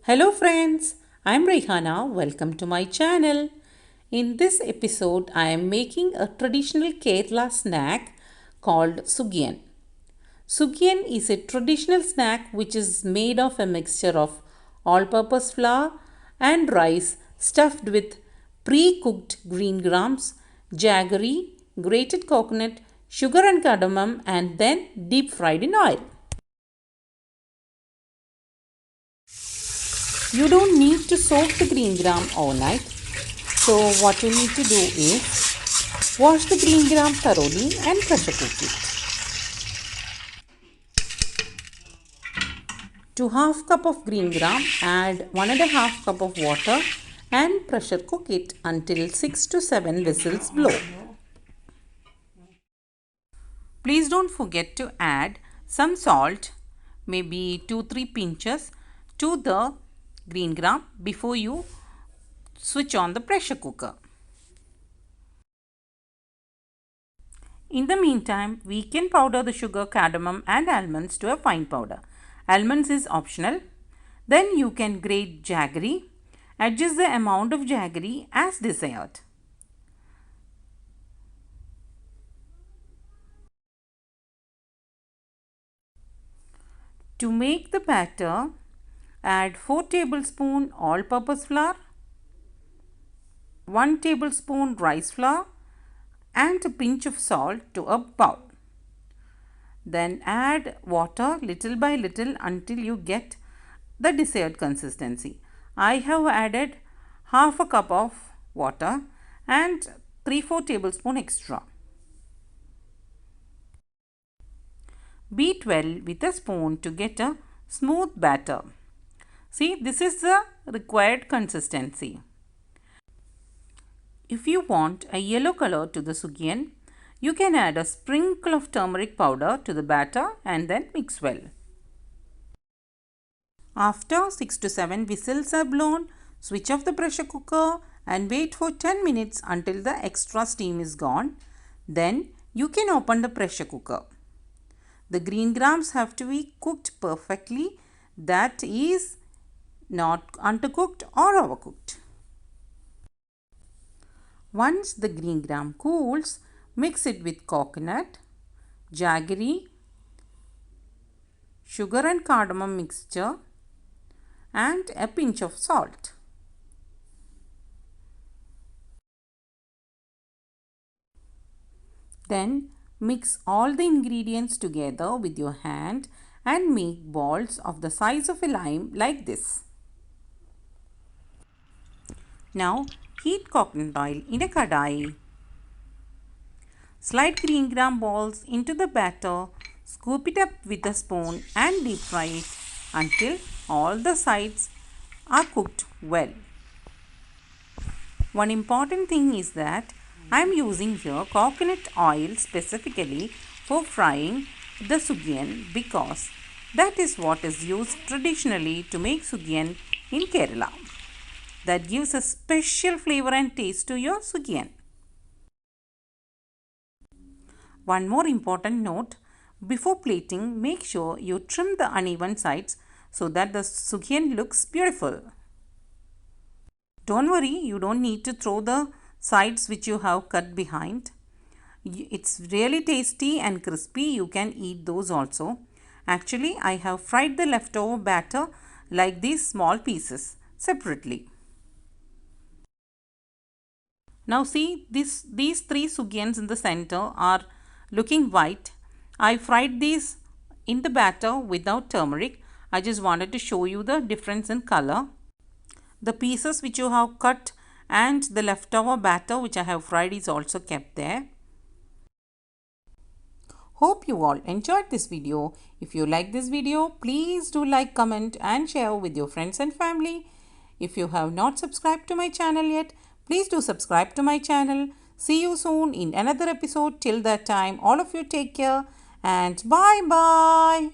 Hello friends, I'm Rehana. Welcome to my channel. In this episode, I am making a traditional Kerala snack called Sugiyan. Sugiyan is a traditional snack which is made of a mixture of all-purpose flour and rice stuffed with pre-cooked green grams, jaggery, grated coconut, sugar and cardamom, and then deep fried in oil. You don't need to soak the green gram overnight. So what you need to do is wash the green gram thoroughly and pressure cook it. To half cup of green gram, add 1.5 cup of water and pressure cook it until 6 to 7 whistles blow. Please don't forget to add some salt, maybe 2-3 pinches, to the green gram before you switch on the pressure cooker. In the meantime, we can powder the sugar, cardamom and almonds to a fine powder. Almonds is optional. Then you can grate jaggery. Adjust the amount of jaggery as desired. To make the batter, add 4 tablespoons all-purpose flour, 1 tablespoon rice flour and a pinch of salt to a bowl. Then add water little by little until you get the desired consistency. I have added half a cup of water and 3-4 tablespoons extra. Beat well with a spoon to get a smooth batter. See, this is the required consistency. If you want a yellow color to the Sugiyan, you can add a sprinkle of turmeric powder to the batter and then mix well. After 6 to 7 whistles are blown, switch off the pressure cooker and wait for 10 minutes until the extra steam is gone. Then you can open the pressure cooker. The green grams have to be cooked perfectly, that is, not undercooked or overcooked. Once the green gram cools, mix it with coconut, jaggery, sugar and cardamom mixture and a pinch of salt. Then mix all the ingredients together with your hand and make balls of the size of a lime like this. Now heat coconut oil in a kadai. Slide green gram balls into the batter, scoop it up with a spoon and deep fry it until all the sides are cooked well. One important thing is that I am using here coconut oil specifically for frying the Sugiyan because that is what is used traditionally to make Sugiyan in Kerala. That gives a special flavor and taste to your Sugiyan. One more important note, before plating, make sure you trim the uneven sides so that the Sugiyan looks beautiful. Don't worry, you don't need to throw the sides which you have cut behind. It's really tasty and crispy. You can eat those also. Actually, I have fried the leftover batter like these small pieces separately. Now see, these 3 Sugiyans in the center are looking white. I fried these in the batter without turmeric. I just wanted to show you the difference in color. The pieces which you have cut and the leftover batter which I have fried is also kept there. Hope you all enjoyed this video. If you like this video, please do like, comment and share with your friends and family. If you have not subscribed to my channel yet, please do subscribe to my channel. See you soon in another episode. Till that time, all of you take care and bye bye.